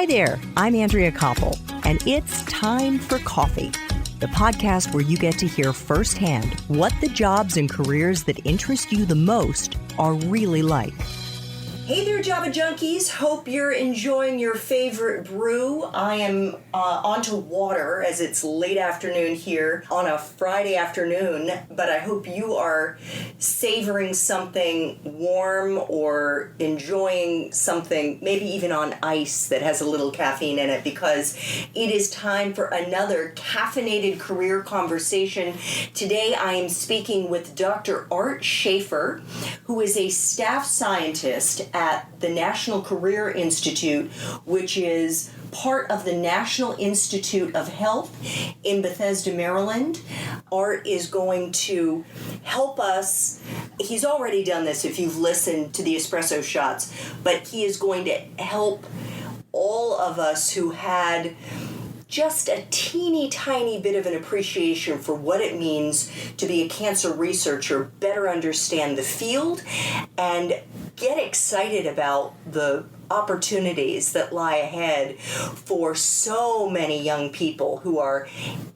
Hi there, I'm Andrea Koppel, and it's time for Coffee, the podcast where you get to hear firsthand what the jobs and careers that interest you the most are really like. Hey there, Java Junkies. Hope you're enjoying your favorite brew. I am onto water as it's late afternoon here on a Friday afternoon, but I hope you are savoring something warm or enjoying something maybe even on ice that has a little caffeine in it, because it is time for another caffeinated career conversation. Today I am speaking with Dr. Art Shaffer, who is a staff scientist at the National Career Institute, which is part of the National Institute of Health in Bethesda, Maryland. Art is going to help us. He's already done this if you've listened to the espresso shots, but he is going to help all of us who had just a teeny tiny bit of an appreciation for what it means to be a cancer researcher, better understand the field, and get excited about the opportunities that lie ahead for so many young people who are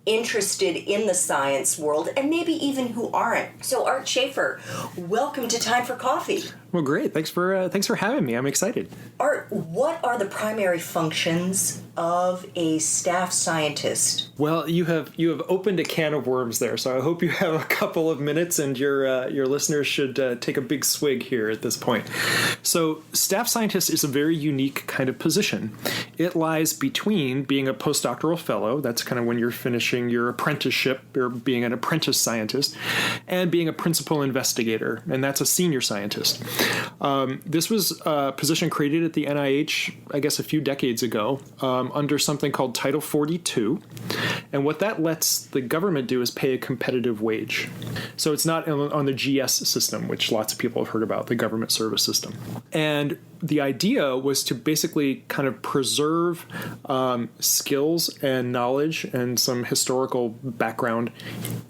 interested in the science world and maybe even who aren't. So Art Shaffer, welcome to Time for Coffee. Well, great. Thanks for having me. I'm excited. Art, what are the primary functions of a staff scientist? Well, you have opened a can of worms there, so I hope you have a couple of minutes, and your listeners should take a big swig here at this point. So, staff scientist is a very unique kind of position. It lies between being a postdoctoral fellow, that's kind of when you're finishing your apprenticeship or being an apprentice scientist, and being a principal investigator, and that's a senior scientist. This was a position created at the NIH, I guess, a few decades ago, under something called Title 42. And what that lets the government do is pay a competitive wage. So it's not on the GS system, which lots of people have heard about, the government service system. And the idea was to basically kind of preserve skills and knowledge and some historical background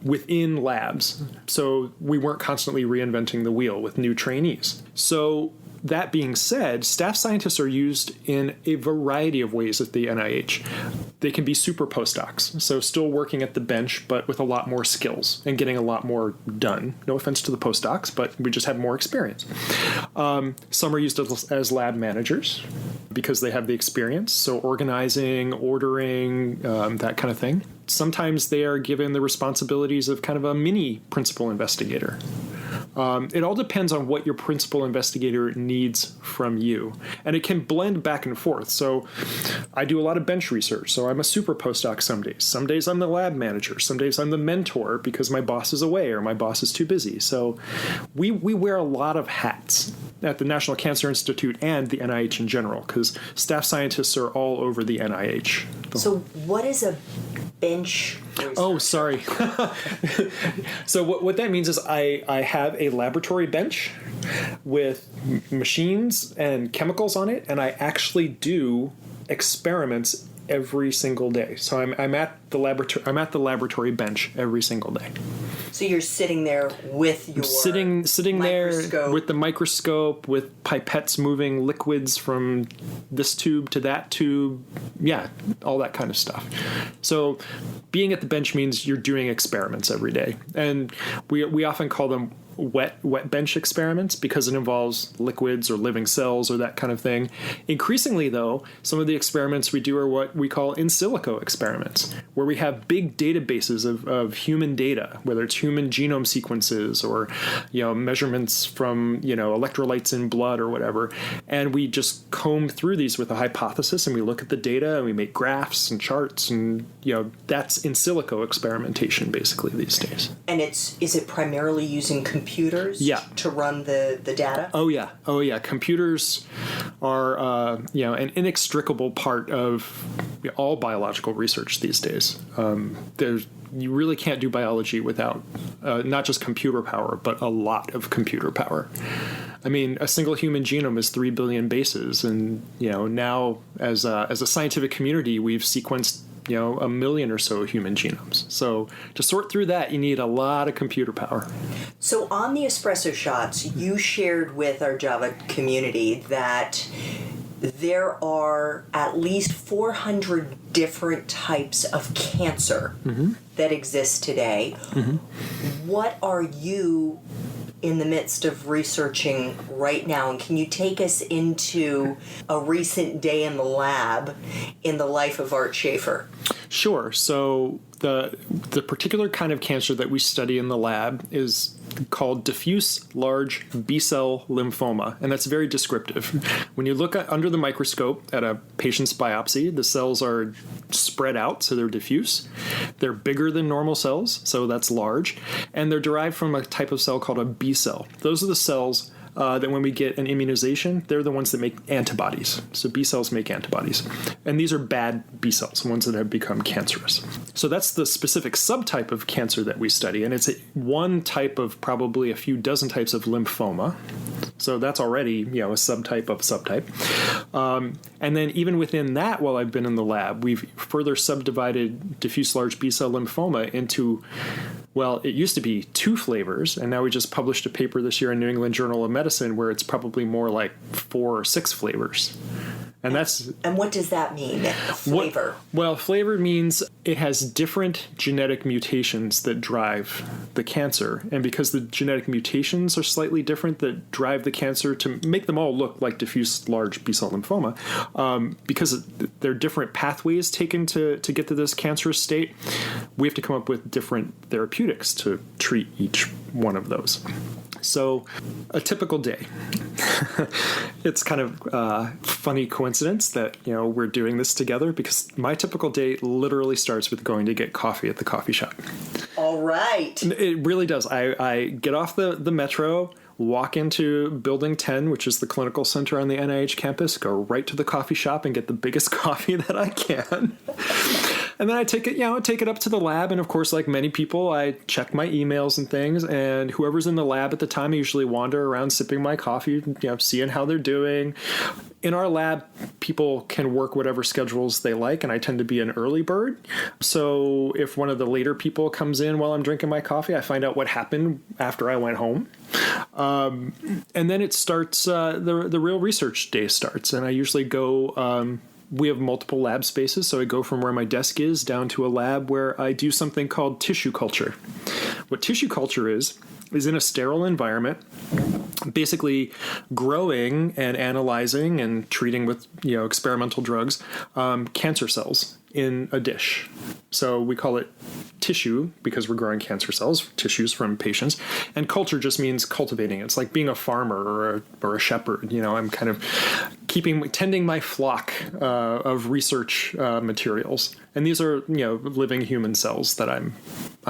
within labs. So we weren't constantly reinventing the wheel with new trainees. So that being said, staff scientists are used in a variety of ways at the NIH. They can be super postdocs, so still working at the bench, but with a lot more skills and getting a lot more done. No offense to the postdocs, but we just have more experience. Some are used as lab managers because they have the experience, so organizing, ordering, that kind of thing. Sometimes they are given the responsibilities of kind of a mini principal investigator. It all depends on what your principal investigator needs from you. And it can blend back and forth. So I do a lot of bench research, so I'm a super postdoc some days. Some days I'm the lab manager. Some days I'm the mentor because my boss is away or my boss is too busy. So we wear a lot of hats at the National Cancer Institute and the NIH in general, because staff scientists are all over the NIH. So what is a bench researcher? Oh, sorry. So what that means is I have a laboratory bench with machines and chemicals on it, and I actually do experiments every single day. So I'm at the laboratory bench every single day. So you're sitting there with your sitting there with the microscope, with pipettes moving liquids from this tube to that tube. Yeah, all that kind of stuff. So being at the bench means you're doing experiments every day. And we often call them wet bench experiments because it involves liquids or living cells or that kind of thing. Increasingly, though, some of the experiments we do are what we call in silico experiments, where we have big databases of human data, whether it's human genome sequences or measurements from electrolytes in blood or whatever, and we just comb through these with a hypothesis, and we look at the data and we make graphs and charts, and that's in silico experimentation basically these days. And is it primarily using computers to run the data? Oh yeah. Computers are an inextricable part of all biological research these days. You really can't do biology without not just computer power, but a lot of computer power. I mean, a single human genome is 3 billion bases, and now as a scientific community, we've sequenced 1 million or so human genomes. So to sort through that, you need a lot of computer power. So on the espresso shots, you shared with our Java community that there are at least 400 different types of cancer that exist today. What are you in the midst of researching right now, and can you take us into a recent day in the lab in the life of Art Shaffer? Sure. So the particular kind of cancer that we study in the lab is called diffuse large B-cell lymphoma, and that's very descriptive. When you look under the microscope at a patient's biopsy, the cells are spread out, so they're diffuse. They're bigger than normal cells, so that's large, and they're derived from a type of cell called a B-cell. Those are the cells that when we get an immunization, they're the ones that make antibodies. So B cells make antibodies. And these are bad B cells, ones that have become cancerous. So that's the specific subtype of cancer that we study. And it's one type of probably a few dozen types of lymphoma. So that's already, a subtype of subtype. And then even within that, while I've been in the lab, we've further subdivided diffuse large B-cell lymphoma into, well, it used to be 2 flavors, and now we just published a paper this year in New England Journal of Medicine where it's probably more like 4 or 6 flavors. And what does that mean, flavor? Well, flavor means it has different genetic mutations that drive the cancer. And because the genetic mutations are slightly different that drive the cancer to make them all look like diffuse large B-cell lymphoma, because there are different pathways taken to get to this cancerous state, we have to come up with different therapeutics to treat each one of those. So a typical day. It's kind of a funny coincidence that, we're doing this together, because my typical day literally starts with going to get coffee at the coffee shop. All right. It really does. I get off the metro, walk into Building 10, which is the clinical center on the NIH campus, go right to the coffee shop and get the biggest coffee that I can. And then I take it up to the lab. And of course, like many people, I check my emails and things. And whoever's in the lab at the time, I usually wander around sipping my coffee, seeing how they're doing. In our lab, people can work whatever schedules they like, and I tend to be an early bird. So if one of the later people comes in while I'm drinking my coffee, I find out what happened after I went home. And then it starts, the real research day starts. And I usually go, we have multiple lab spaces, so I go from where my desk is down to a lab where I do something called tissue culture. What tissue culture is in a sterile environment, basically growing and analyzing and treating with experimental drugs cancer cells in a dish. So we call it tissue because we're growing cancer cells, tissues from patients, and culture just means cultivating. It's like being a farmer or a shepherd. I'm kind of tending my flock of research materials, and these are living human cells that I'm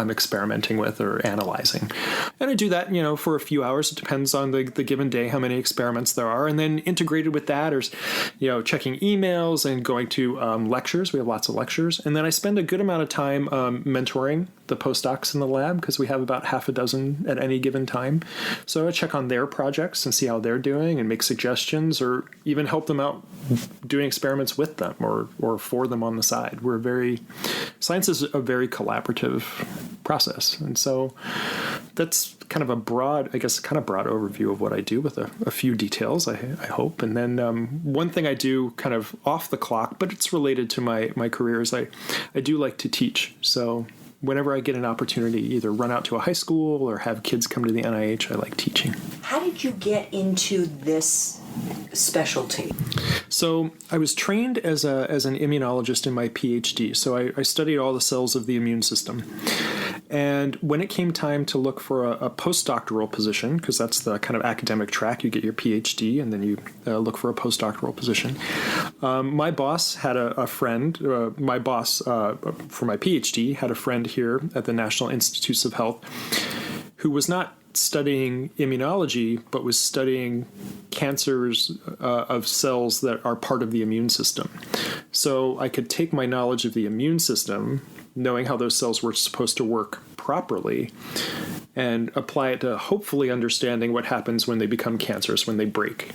experimenting with or analyzing. And I do that for a few hours. It depends on the given day how many experiments there are, and then integrated with that is checking emails and going to lectures. We have lots of lectures, and then I spend a good amount of time mentoring the postdocs in the lab because we have about half a dozen at any given time. So I check on their projects and see how they're doing and make suggestions or even help them out doing experiments with them or for them on the side. Science is a very collaborative process. And so that's kind of a broad overview of what I do with a few details, I hope. And then one thing I do kind of off the clock, but it's related to my career, is I do like to teach. So whenever I get an opportunity, either run out to a high school or have kids come to the NIH, I like teaching. How did you get into this specialty? So I was trained as an immunologist in my PhD. So I studied all the cells of the immune system. And when it came time to look for a postdoctoral position, because that's the kind of academic track, you get your PhD and then you look for a postdoctoral position. My boss had a friend, my boss for my PhD had a friend here at the National Institutes of Health who was not studying immunology, but was studying cancers of cells that are part of the immune system. So I could take my knowledge of the immune system, knowing how those cells were supposed to work properly, and apply it to hopefully understanding what happens when they become cancerous, when they break.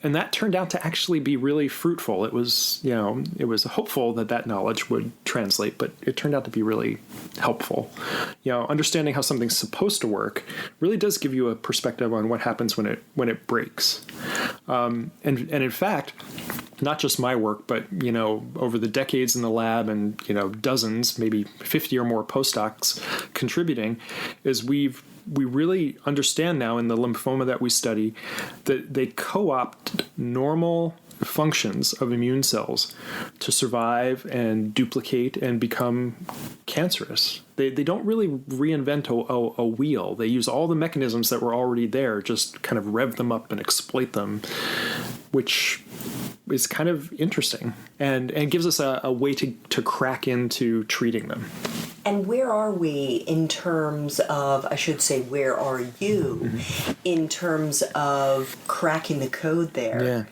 And that turned out to actually be really fruitful. It was hopeful that knowledge would translate, but it turned out to be really helpful. Understanding how something's supposed to work really does give you a perspective on what happens when it breaks. And in fact, not just my work, but, over the decades in the lab and, dozens, maybe 50 or more postdocs contributing, is we really understand now in the lymphoma that we study that they co-opt normal functions of immune cells to survive and duplicate and become cancerous. They don't really reinvent a wheel. They use all the mechanisms that were already there, just kind of rev them up and exploit them, which is kind of interesting and gives us a way to crack into treating them. And where are we in terms of, I should say, where are you in terms of cracking the code there?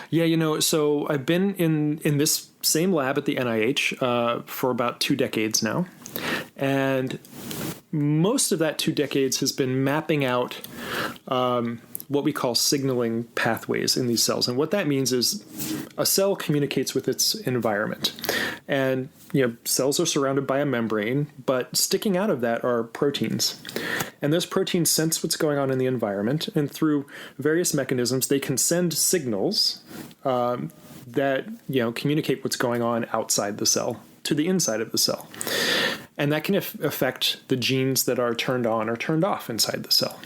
Yeah, so I've been in this same lab at the NIH for about 2 decades now. And most of that 2 decades has been mapping out what we call signaling pathways in these cells. And what that means is a cell communicates with its environment. And, cells are surrounded by a membrane, but sticking out of that are proteins. And those proteins sense what's going on in the environment, and through various mechanisms, they can send signals that, communicate what's going on outside the cell to the inside of the cell. And that can affect the genes that are turned on or turned off inside the cell.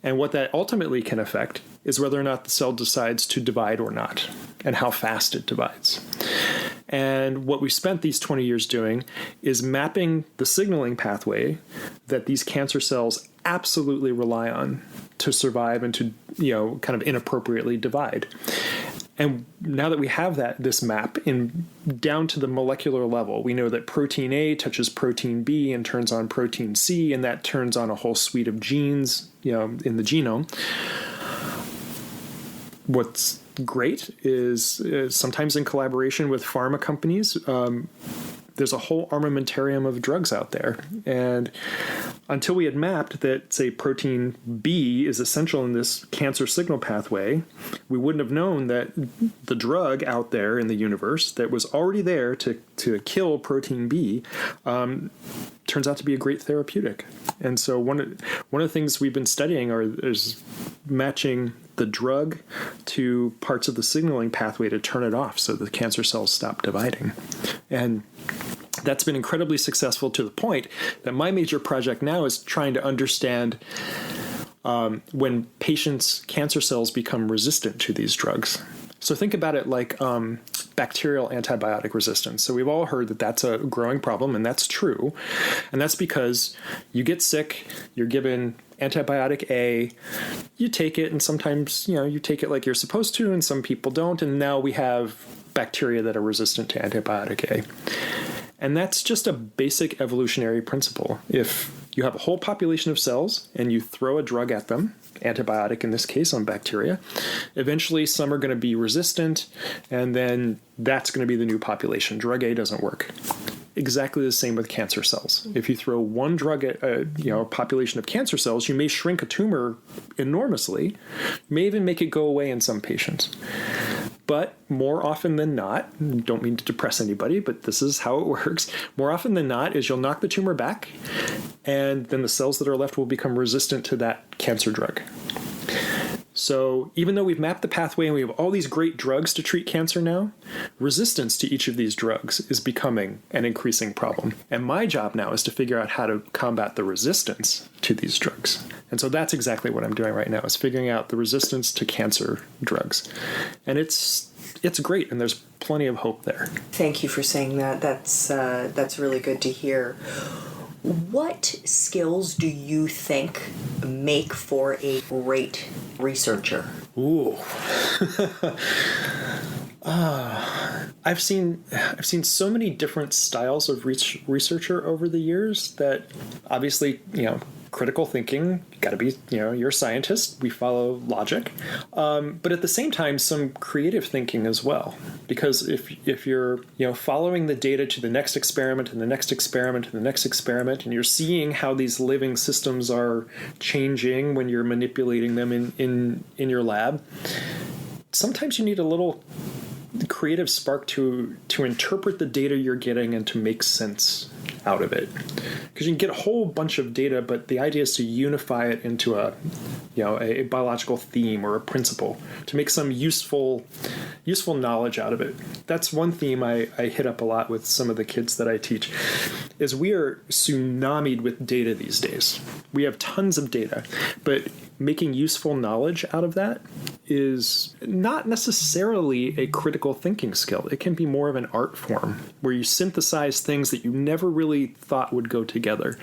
And what that ultimately can affect is whether or not the cell decides to divide or not, and how fast it divides. And what we spent these 20 years doing is mapping the signaling pathway that these cancer cells absolutely rely on to survive and to, kind of inappropriately divide. And now that we have this map down to the molecular level, we know that protein A touches protein B and turns on protein C, and that turns on a whole suite of genes, in the genome. What's great is sometimes in collaboration with pharma companies, there's a whole armamentarium of drugs out there. And until we had mapped that, say, protein B is essential in this cancer signal pathway, we wouldn't have known that the drug out there in the universe that was already there to kill protein B turns out to be a great therapeutic. And so one of the things we've been studying is matching the drug to parts of the signaling pathway to turn it off so the cancer cells stop dividing. And that's been incredibly successful to the point that my major project now is trying to understand when patients' cancer cells become resistant to these drugs. So think about it like bacterial antibiotic resistance. So we've all heard that that's a growing problem, and that's true. And that's because you get sick, you're given antibiotic A, you take it, and sometimes, you take it like you're supposed to, and some people don't, and now we have bacteria that are resistant to antibiotic A. And that's just a basic evolutionary principle. If you have a whole population of cells and you throw a drug at them, antibiotic in this case on bacteria, eventually some are going to be resistant, and then that's going to be the new population. Drug A doesn't work. Exactly the same with cancer cells. If you throw one drug at a population of cancer cells, you may shrink a tumor enormously, you may even make it go away in some patients. But more often than not, don't mean to depress anybody, but this is how it works. More often than not is you'll knock the tumor back, and then the cells that are left will become resistant to that cancer drug. So even though we've mapped the pathway and we have all these great drugs to treat cancer now, resistance to each of these drugs is becoming an increasing problem. And my job now is to figure out how to combat the resistance to these drugs. And so that's exactly what I'm doing right now, is figuring out the resistance to cancer drugs. And it's great, and there's plenty of hope there. Thank you for saying that. That's really good to hear. What skills do you think make for a great researcher? Ooh. I've seen so many different styles of researcher over the years that obviously, critical thinking, got to be, you're a scientist, we follow logic, but at the same time, some creative thinking as well. Because if you're, following the data to the next experiment and the next experiment and the next experiment, and you're seeing how these living systems are changing when you're manipulating them in your lab, sometimes you need a little creative spark to interpret the data you're getting and to make sense out of it. Because you can get a whole bunch of data, but the idea is to unify it into a biological theme or a principle, to make some useful knowledge out of it. That's one theme I hit up a lot with some of the kids that I teach, is we are tsunamied with data these days. We have tons of data, but making useful knowledge out of that is not necessarily a critical thinking skill. It can be more of an art form where you synthesize things that you never really thought would go together.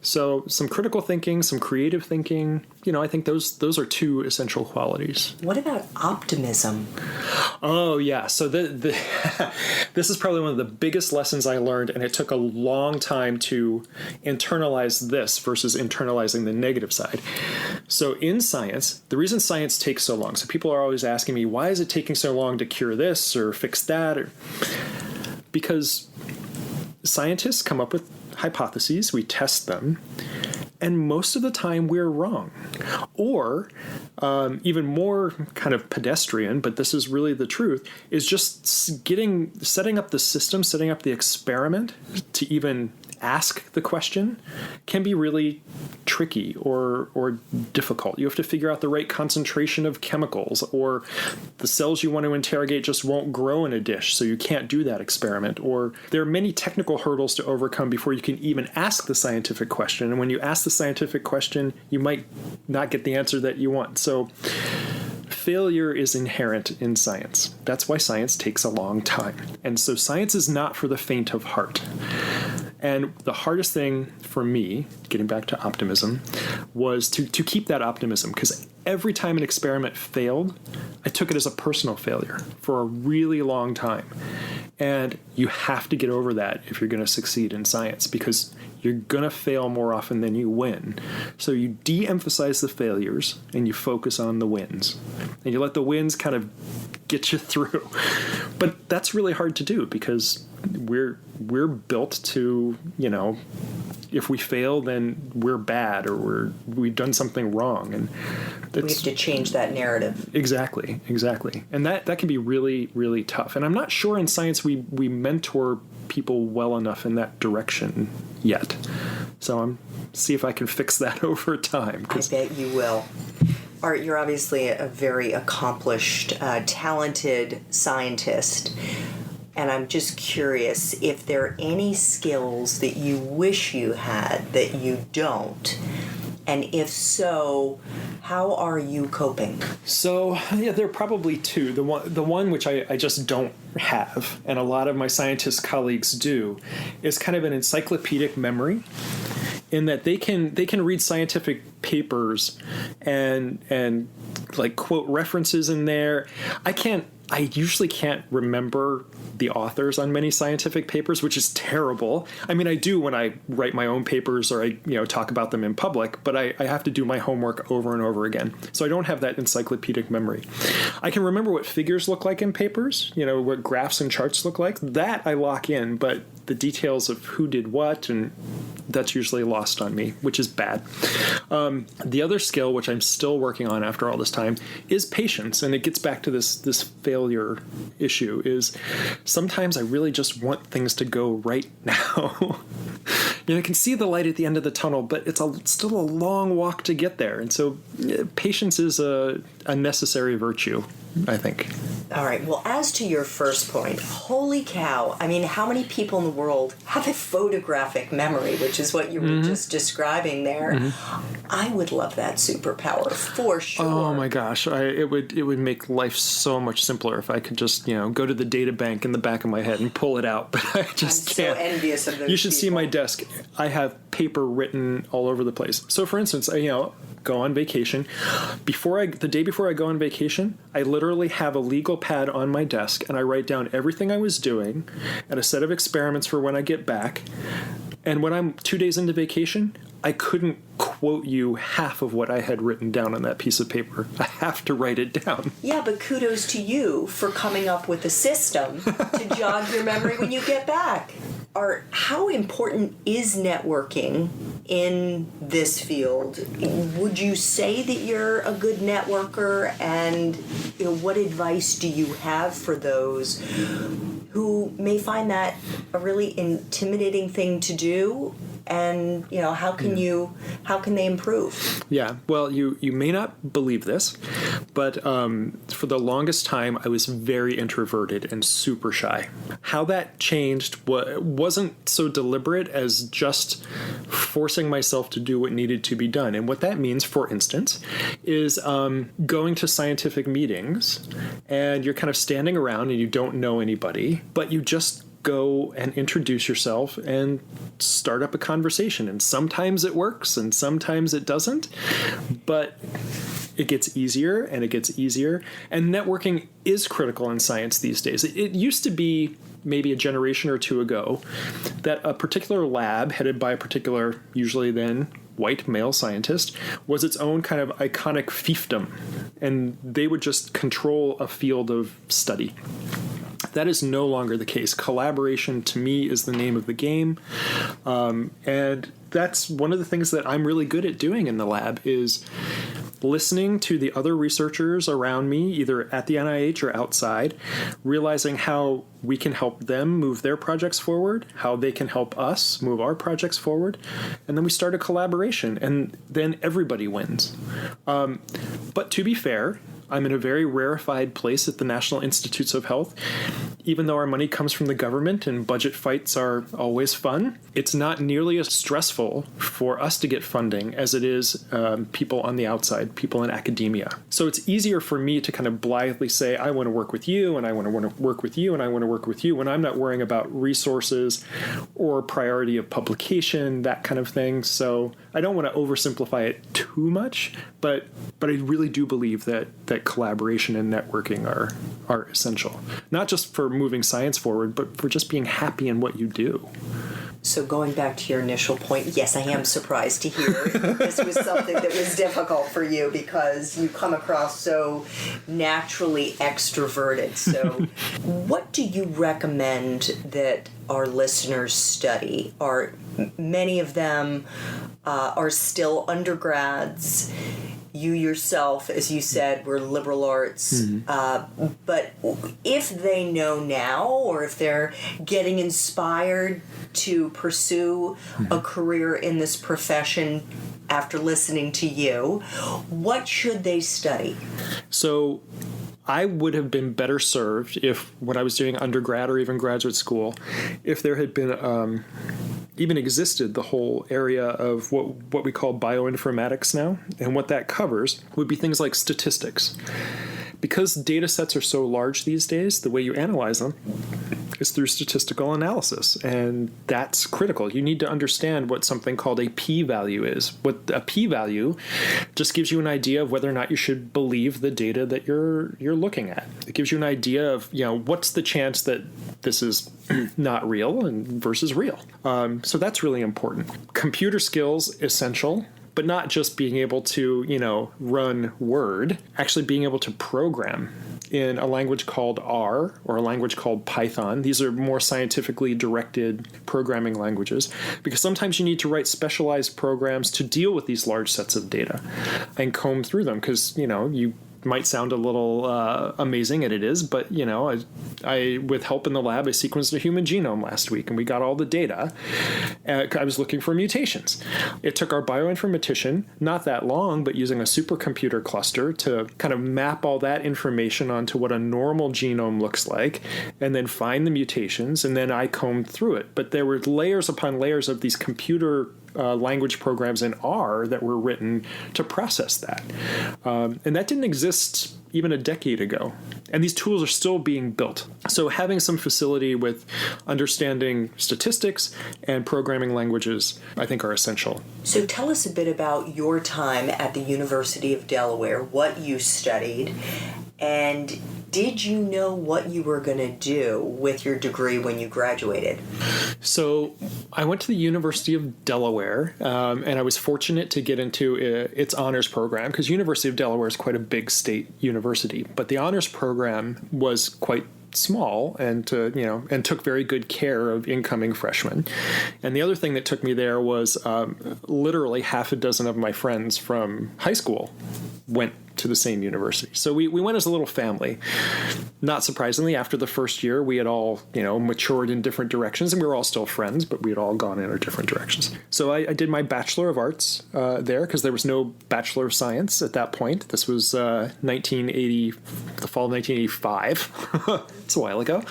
So some critical thinking, some creative thinking, I think those are two essential qualities. What about optimism? Oh, yeah. So this is probably one of the biggest lessons I learned, and it took a long time to internalize this versus internalizing the negative side. So in science, the reason science takes so long, so people are always asking me, why is it taking so long to cure this or fix that? Because scientists come up with hypotheses, we test them, and most of the time we're wrong. Or even more kind of pedestrian, but this is really the truth, is just setting up the system, setting up the experiment to even ask the question can be really tricky or difficult. You have to figure out the right concentration of chemicals, or the cells you want to interrogate just won't grow in a dish, so you can't do that experiment. Or there are many technical hurdles to overcome before you can even ask the scientific question. And when you ask the scientific question, you might not get the answer that you want. So failure is inherent in science. That's why science takes a long time. And so science is not for the faint of heart. And the hardest thing for me, getting back to optimism, was to keep that optimism, because every time an experiment failed, I took it as a personal failure for a really long time. And you have to get over that if you're going to succeed in science, because you're going to fail more often than you win. So you de-emphasize the failures and you focus on the wins. And you let the wins kind of get you through. But that's really hard to do, because we're built to, if we fail, then we're bad, or we've done something wrong. And we have to change that narrative. Exactly. And that can be really, really tough. And I'm not sure in science we mentor people well enough in that direction yet. So I'm see if I can fix that over time. I bet you will. Art, you're obviously a very accomplished, talented scientist. And I'm just curious if there are any skills that you wish you had that you don't. And if so, how are you coping? So, yeah, there are probably two. The one which I just don't have, and a lot of my scientist colleagues do, is kind of an encyclopedic memory, in that they can read scientific papers and like quote references in there. I usually can't remember the authors on many scientific papers, which is terrible. I mean, I do when I write my own papers or I talk about them in public, but I have to do my homework over and over again. So I don't have that encyclopedic memory. I can remember what figures look like in papers, what graphs and charts look like. That I lock in, but the details of who did what, and that's usually lost on me, which is bad. The other skill, which I'm still working on after all this time, is patience. And it gets back to this failure issue, is sometimes I really just want things to go right now. I can see the light at the end of the tunnel, but it's still a long walk to get there. And so patience is a necessary virtue, I think. All right. Well, as to your first point, holy cow. I mean, how many people in the world have a photographic memory, which is what you were just describing there? Mm-hmm. I would love that superpower for sure. Oh my gosh. It would make life so much simpler if I could just, go to the data bank in the back of my head and pull it out, but I just can't. I'm so envious of those You should people. see my desk. I have paper written all over the place. So for instance, I go on vacation. The day before I go on vacation, I literally have a legal pad on my desk and I write down everything I was doing and a set of experiments for when I get back. And when I'm 2 days into vacation, I couldn't quote you half of what I had written down on that piece of paper. I have to write it down. Yeah, but kudos to you for coming up with a system to jog your memory when you get back. Art, how important is networking in this field? Would you say that you're a good networker? And what advice do you have for those who may find that a really intimidating thing to do. And, how can they improve? Yeah, well, you may not believe this, but for the longest time, I was very introverted and super shy. How that changed wasn't so deliberate as just forcing myself to do what needed to be done. And what that means, for instance, is going to scientific meetings, and you're kind of standing around and you don't know anybody, but you just go and introduce yourself and start up a conversation. And sometimes it works and sometimes it doesn't, but it gets easier and it gets easier. And networking is critical in science these days. It used to be maybe a generation or two ago that a particular lab headed by a particular, usually then white male scientist, was its own kind of iconic fiefdom, and they would just control a field of study. That is no longer the case. Collaboration, to me, is the name of the game. And that's one of the things that I'm really good at doing in the lab is listening to the other researchers around me, either at the NIH or outside, realizing how we can help them move their projects forward, how they can help us move our projects forward, and then we start a collaboration, and then everybody wins. But to be fair, I'm in a very rarefied place at the National Institutes of Health. Even though our money comes from the government and budget fights are always fun, it's not nearly as stressful for us to get funding as it is people on the outside, people in academia. So it's easier for me to kind of blithely say, I want to work with you, and I want to work with you, and I want to work with you, when I'm not worrying about resources or priority of publication, that kind of thing. So I don't want to oversimplify it too much, but I really do believe that collaboration and networking are essential, not just for moving science forward, but for just being happy in what you do. So going back to your initial point, yes, I am surprised to hear this was something that was difficult for you because you come across so naturally extroverted. So what do you recommend that our listeners study? Are many of them are still undergrads? You yourself, as you said, were liberal arts. But if they know now, or if they're getting inspired to pursue a career in this profession after listening to you, what should they study? So I would have been better served if, when I was doing undergrad or even graduate school, if there had been even existed the whole area of what we call bioinformatics now. And what that covers would be things like statistics. Because data sets are so large these days, the way you analyze them is through statistical analysis, and that's critical. You need to understand what something called a p-value is. What a p-value just gives you an idea of whether or not you should believe the data that you're looking at. It gives you an idea of, what's the chance that this is not real and versus real. So that's really important. Computer skills, essential. But not just being able to, run Word, actually being able to program in a language called R or a language called Python. These are more scientifically directed programming languages, because sometimes you need to write specialized programs to deal with these large sets of data and comb through them, because, you might sound a little amazing, and it is, but I with help in the lab, I sequenced a human genome last week, and we got all the data. I was looking for mutations. It took our bioinformatician not that long, but using a supercomputer cluster to kind of map all that information onto what a normal genome looks like, and then find the mutations, and then I combed through it. But there were layers upon layers of these computer language programs in R that were written to process that. And that didn't exist even a decade ago. And these tools are still being built. So having some facility with understanding statistics and programming languages, I think, are essential. So tell us a bit about your time at the University of Delaware, what you studied, and did you know what you were going to do with your degree when you graduated? So I went to the University of Delaware, and I was fortunate to get into its honors program, because University of Delaware is quite a big state university. But the honors program was quite small and took very good care of incoming freshmen. And the other thing that took me there was literally half a dozen of my friends from high school went to the same university. So we went as a little family. Not surprisingly, after the first year, we had all, matured in different directions, and we were all still friends, but we had all gone in our different directions. So I did my Bachelor of Arts there, because there was no Bachelor of Science at that point. This was the fall of 1985. It's a while ago.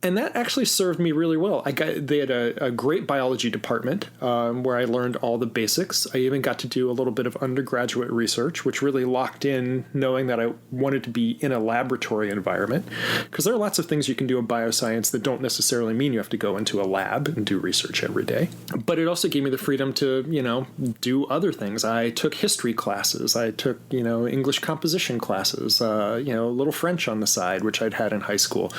And that actually served me really well. They had a great biology department where I learned all the basics. I even got to do a little bit of undergraduate research, which really locked in knowing that I wanted to be in a laboratory environment. Because there are lots of things you can do in bioscience that don't necessarily mean you have to go into a lab and do research every day. But it also gave me the freedom to, do other things. I took history classes. I took, English composition classes, a little French on the side, which I'd had in high school.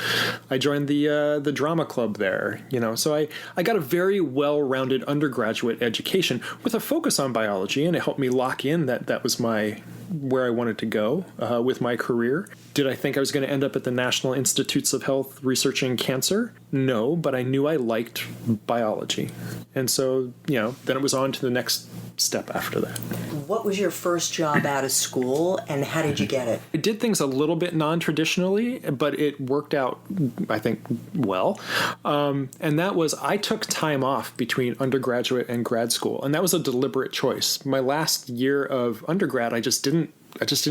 I joined the drama club there, so I got a very well-rounded undergraduate education with a focus on biology, and it helped me lock in that was where I wanted to go with my career. Did I think I was going to end up at the National Institutes of Health researching cancer? No, but I knew I liked biology. And so, then it was on to the next step after that. What was your first job out of school, and how did you get it? I did things a little bit non-traditionally, but it worked out, I think, well. And that was, I took time off between undergraduate and grad school, and that was a deliberate choice. My last year of undergrad, I just didn't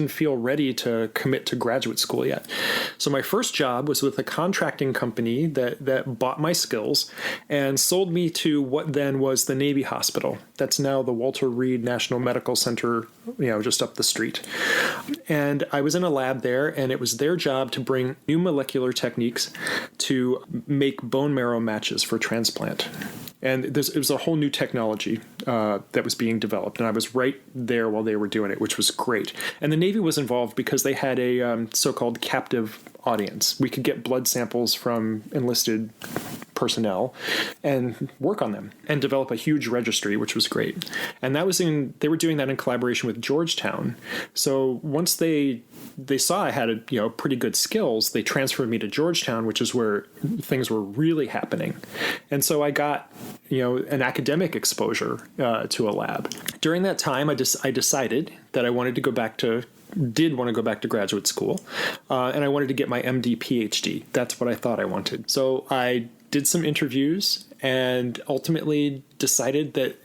feel ready to commit to graduate school yet. So my first job was with a contracting company that bought my skills and sold me to what then was the Navy Hospital. That's now the Walter Reed National Medical Center, just up the street. And I was in a lab there, and it was their job to bring new molecular techniques to make bone marrow matches for transplant. And it was a whole new technology that was being developed. And I was right there while they were doing it, which was great. And the Navy was involved because they had a so-called captive audience. We could get blood samples from enlisted personnel and work on them and develop a huge registry, which was great. And they were doing that in collaboration with Georgetown. So once they saw I had pretty good skills, they transferred me to Georgetown, which is where things were really happening. And so I got an academic exposure to a lab. During that time, I decided that I wanted to go back to graduate school, and I wanted to get my MD PhD. That's what I thought I wanted. So I did some interviews and ultimately decided that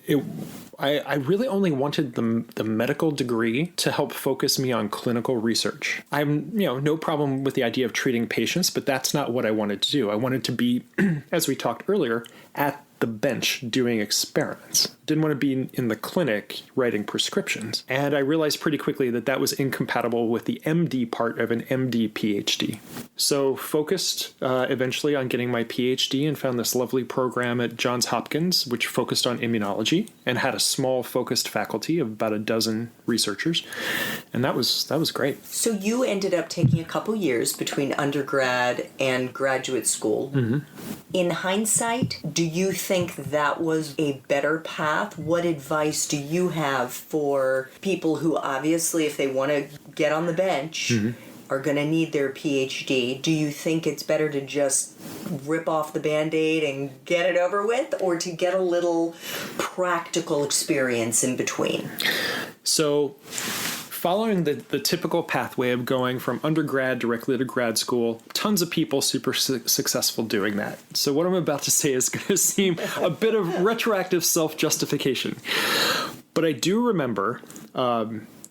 I really only wanted the medical degree to help focus me on clinical research. I'm, no problem with the idea of treating patients, but that's not what I wanted to do. I wanted to be, as we talked earlier, at the bench doing experiments. Didn't want to be in the clinic writing prescriptions. And I realized pretty quickly that was incompatible with the MD part of an MD PhD. So focused eventually on getting my PhD and found this lovely program at Johns Hopkins, which focused on immunology and had a small focused faculty of about a dozen researchers. And that was great. So you ended up taking a couple years between undergrad and graduate school. Mm-hmm. In hindsight, do you think that was a better path? What advice do you have for people who obviously, if they want to get on the bench, mm-hmm. are going to need their PhD? Do you think it's better to just rip off the Band-Aid and get it over with, or to get a little practical experience in between? So following the typical pathway of going from undergrad directly to grad school, tons of people super successful doing that. So what I'm about to say is going to seem a bit of retroactive self-justification. But I do remember...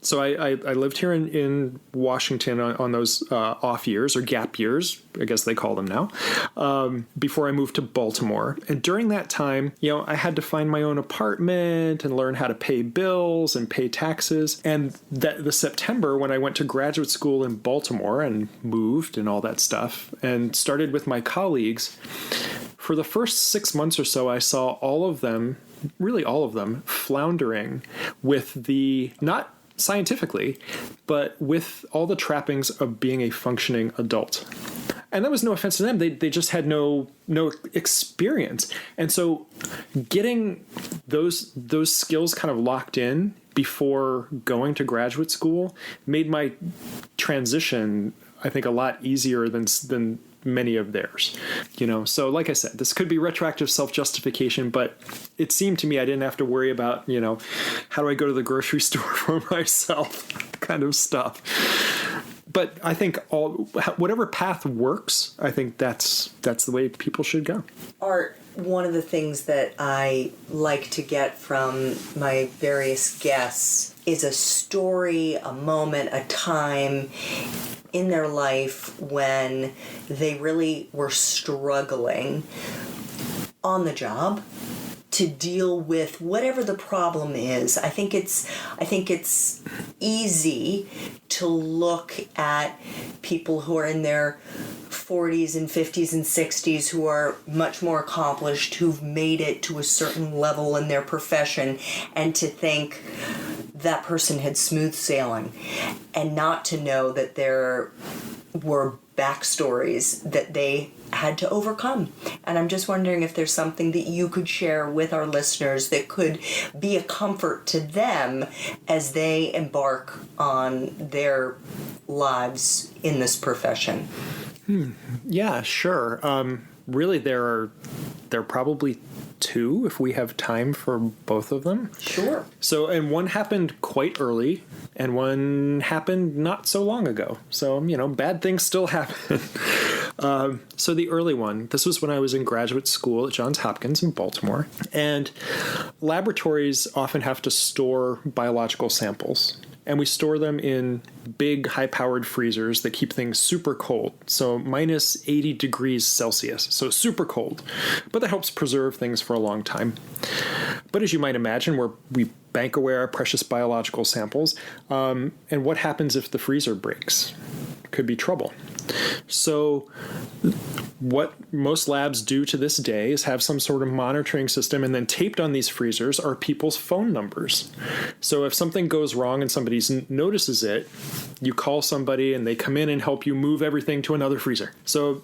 So I lived here in Washington on those off years, or gap years, I guess they call them now, before I moved to Baltimore. And during that time, I had to find my own apartment and learn how to pay bills and pay taxes. And the September when I went to graduate school in Baltimore and moved and all that stuff and started with my colleagues, for the first 6 months or so, I saw all of them, floundering with not scientifically, but with all the trappings of being a functioning adult. And that was no offense to them. They just had no experience. And so getting those skills kind of locked in before going to graduate school made my transition, I think, a lot easier than many of theirs. So like I said, this could be retroactive self-justification, but it seemed to me I didn't have to worry about, how do I go to the grocery store for myself kind of stuff. But I think whatever path works, I think that's the way people should go. Art, one of the things that I like to get from my various guests is a story, a moment, a time in their life when they really were struggling on the job to deal with whatever the problem is. I think it's easy to look at people who are in their 40s and 50s and 60s who are much more accomplished, who've made it to a certain level in their profession, and to think that person had smooth sailing, and not to know that there were backstories that they had to overcome. And I'm just wondering if there's something that you could share with our listeners that could be a comfort to them as they embark on their lives in this profession. Yeah, sure. Really, there are probably two if we have time for both of them. Sure. So, and one happened quite early, and one happened not so long ago. So, bad things still happen. So the early one, this was when I was in graduate school at Johns Hopkins in Baltimore, and laboratories often have to store biological samples. And we store them in big, high-powered freezers that keep things super cold, so minus 80 degrees Celsius, so super cold. But that helps preserve things for a long time. But as you might imagine, we bank away our precious biological samples, and what happens if the freezer breaks? It could be trouble. So what most labs do to this day is have some sort of monitoring system, and then taped on these freezers are people's phone numbers. So if something goes wrong and somebody notices it, you call somebody and they come in and help you move everything to another freezer. So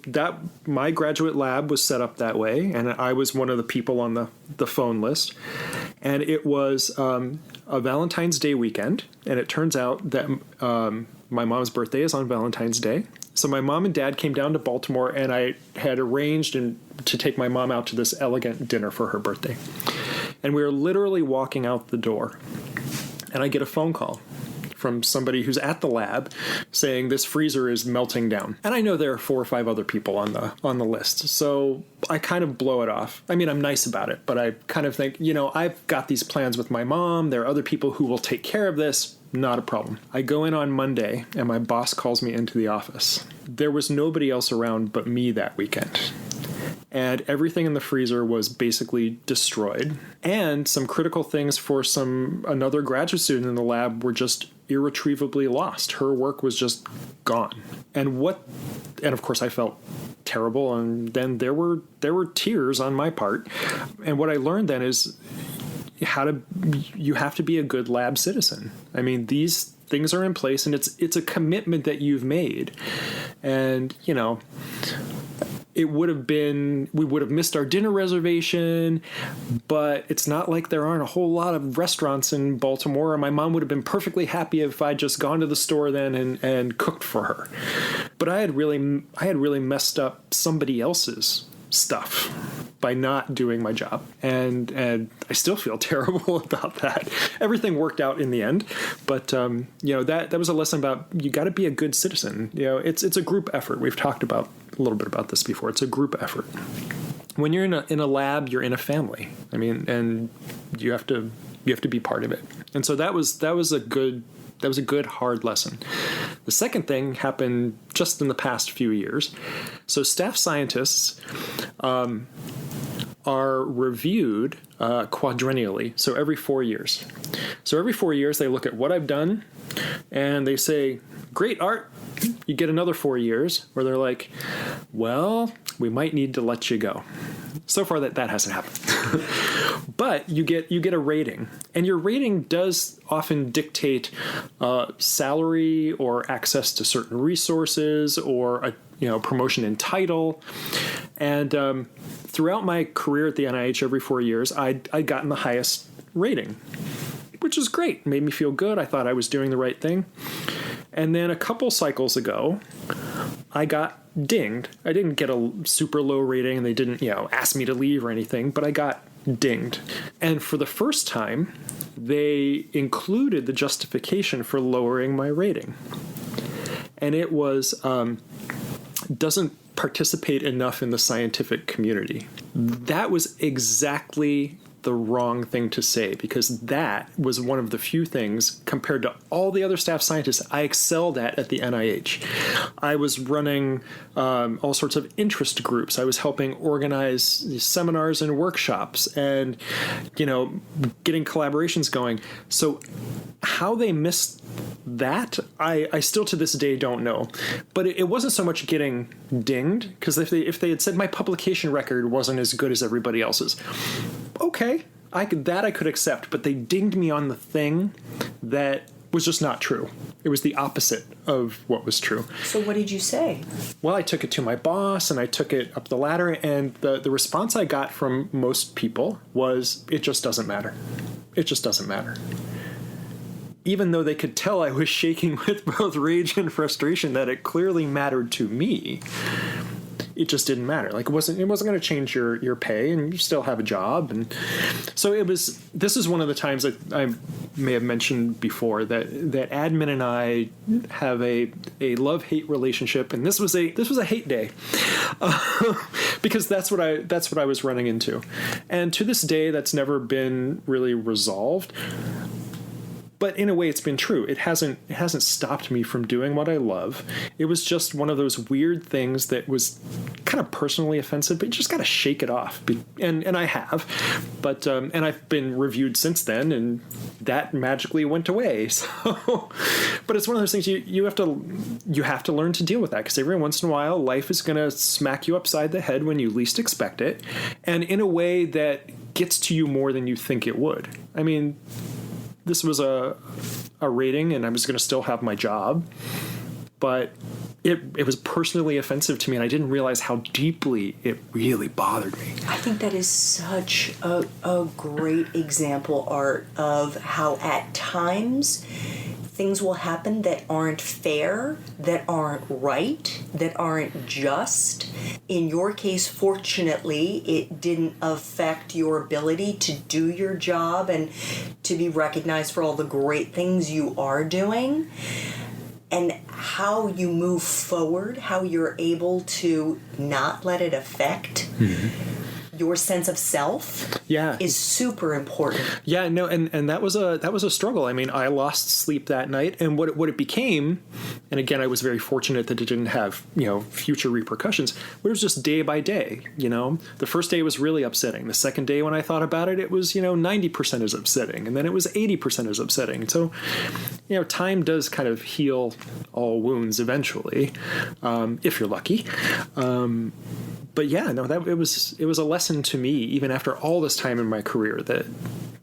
my graduate lab was set up that way, and I was one of the people on the phone list. And it was a Valentine's Day weekend, and it turns out that my mom's birthday is on Valentine's Day. So my mom and dad came down to Baltimore, and I had arranged to take my mom out to this elegant dinner for her birthday. And we were literally walking out the door, and I get a phone call from somebody who's at the lab saying this freezer is melting down. And I know there are 4 or 5 other people on the list. So I kind of blow it off. I mean, I'm nice about it, but I kind of think, I've got these plans with my mom. There are other people who will take care of this. Not a problem. I go in on Monday, and my boss calls me into the office. There was nobody else around but me that weekend. And everything in the freezer was basically destroyed. And some critical things for another graduate student in the lab were just irretrievably lost. Her work was just gone. And of course I felt terrible, and then there were tears on my part. And what I learned then is you have to be a good lab citizen. I mean, these things are in place, and it's a commitment that you've made. And, we would have missed our dinner reservation, but it's not like there aren't a whole lot of restaurants in Baltimore. My mom would have been perfectly happy if I'd just gone to the store then and cooked for her. But I had really messed up somebody else's stuff by not doing my job. And I still feel terrible about that. Everything worked out in the end, but that was a lesson about you got to be a good citizen. It's a group effort. We've talked about a little bit about this before. It's a group effort. When you're in a lab, you're in a family. I mean, and you have to be part of it. And so that was a good hard lesson. The second thing happened just in the past few years. So staff scientists are reviewed quadrennially, so every 4 years. So every 4 years they look at what I've done, and they say, great, Art, you get another 4 years, where they're like, well, we might need to let you go. So far that hasn't happened. But you get a rating, and your rating does often dictate salary or access to certain resources or a promotion in title. And throughout my career at the NIH, every 4 years, I'd gotten the highest rating, which is great. It made me feel good. I thought I was doing the right thing. And then a couple cycles ago, I got dinged. I didn't get a super low rating, and they didn't, ask me to leave or anything, but I got dinged. And for the first time, they included the justification for lowering my rating. And it was, doesn't participate enough in the scientific community. That was exactly the wrong thing to say, because that was one of the few things, compared to all the other staff scientists, I excelled at the NIH. I was running all sorts of interest groups. I was helping organize seminars and workshops and, getting collaborations going. So how they missed that, I still to this day don't know. But it wasn't so much getting dinged, because if they had said my publication record wasn't as good as everybody else's, okay, I could accept. But they dinged me on the thing that was just not true. It was the opposite of what was true. So what did you say? Well, I took it to my boss, and I took it up the ladder, and the response I got from most people was, it just doesn't matter. It just doesn't matter. Even though they could tell I was shaking with both rage and frustration that it clearly mattered to me, it just didn't matter. Like, it wasn't going to change your pay, and you still have a job. And so this is one of the times that I may have mentioned before that admin and I have a love-hate relationship, and this was a hate day, because that's what I was running into. And to this day, that's never been really resolved. But in a way, it's been true. It hasn't stopped me from doing what I love. It was just one of those weird things that was kind of personally offensive, but you just got to shake it off. And I have. But and I've been reviewed since then, and that magically went away. So, but it's one of those things you have to learn to deal with that, because every once in a while, life is going to smack you upside the head when you least expect it, and in a way that gets to you more than you think it would. I mean, this was a rating, and I was going to still have my job, but it was personally offensive to me, and I didn't realize how deeply it really bothered me. I think that is such a great example, Art, of how at times things will happen that aren't fair, that aren't right, that aren't just. In your case, fortunately, it didn't affect your ability to do your job and to be recognized for all the great things you are doing. And how you move forward, how you're able to not let it affect your sense of self, is super important. Yeah, no, and that was a struggle. I mean, I lost sleep that night, and what it became, and again, I was very fortunate that it didn't have future repercussions. But it was just day by day. The first day was really upsetting. The second day, when I thought about it, it was 90% as upsetting, and then it was 80% as upsetting. And so, time does kind of heal all wounds eventually, if you're lucky. But yeah, no, it was a lesson to me, even after all this time in my career, that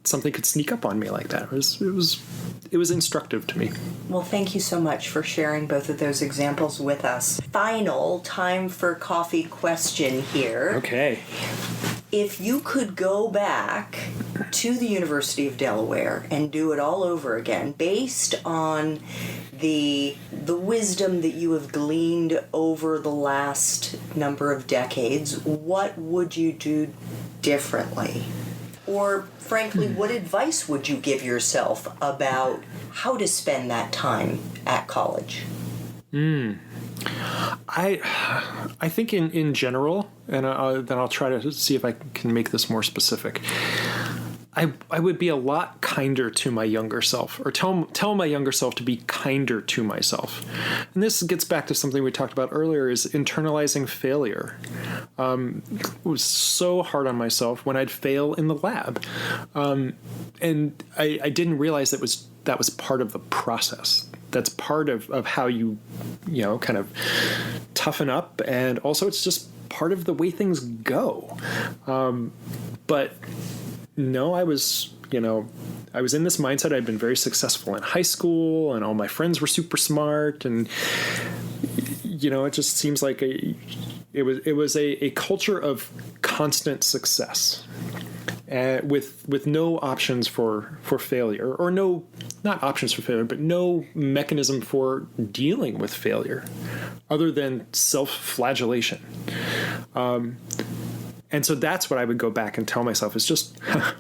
something could sneak up on me like that. It was instructive to me. Well, thank you so much for sharing both of those examples with us. Final time for coffee question here. Okay. If you could go back to the University of Delaware and do it all over again, based on the wisdom that you have gleaned over the last number of decades, what would you do differently? Or, frankly, what advice would you give yourself about how to spend that time at college? I think in general, and then I'll try to see if I can make this more specific. I would be a lot kinder to my younger self, or tell my younger self to be kinder to myself. And this gets back to something we talked about earlier, is internalizing failure. It was so hard on myself when I'd fail in the lab. And I didn't realize that was part of the process. That's part of how you kind of toughen up, and also it's just part of the way things go. But no, I was in this mindset. I'd been very successful in high school, and all my friends were super smart, and it just seems like it was a culture of constant success. with no options for failure, or not options for failure, but no mechanism for dealing with failure other than self-flagellation. And so that's what I would go back and tell myself is just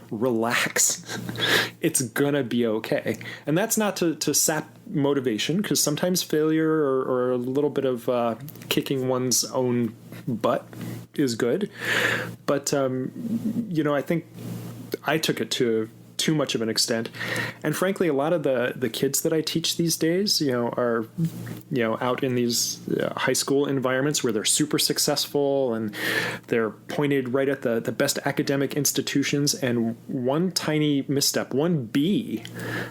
relax. It's gonna be okay. And that's not to sap motivation, because sometimes failure or a little bit of kicking one's own butt is good. But, I think I took it to too much of an extent. And frankly, a lot of the kids that I teach these days, are, out in these high school environments where they're super successful and they're pointed right at the best academic institutions. And one tiny misstep, one B,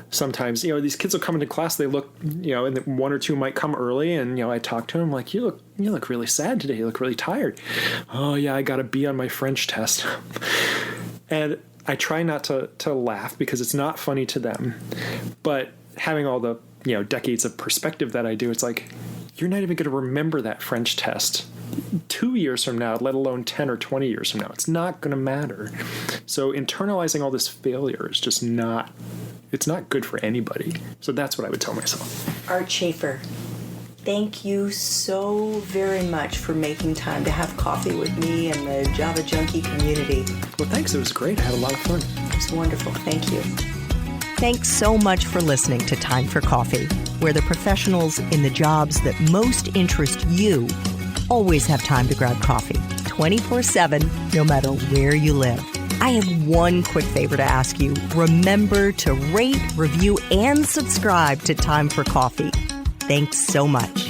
sometimes, these kids will come into class, they look, and one or two might come early, and, I talk to them like, you look really sad today. You look really tired. Oh yeah, I got a B on my French test. And I try not to laugh because it's not funny to them. But having all the, decades of perspective that I do, it's like, you're not even going to remember that French test 2 years from now, let alone 10 or 20 years from now. It's not going to matter. So internalizing all this failure is just it's not good for anybody. So that's what I would tell myself. Art Shaffer, thank you so very much for making time to have coffee with me and the Java Junkie community. Well, thanks. It was great. I had a lot of fun. It was wonderful. Thank you. Thanks so much for listening to Time for Coffee, where the professionals in the jobs that most interest you always have time to grab coffee, 24/7, no matter where you live. I have one quick favor to ask you. Remember to rate, review, and subscribe to Time for Coffee. Thanks so much.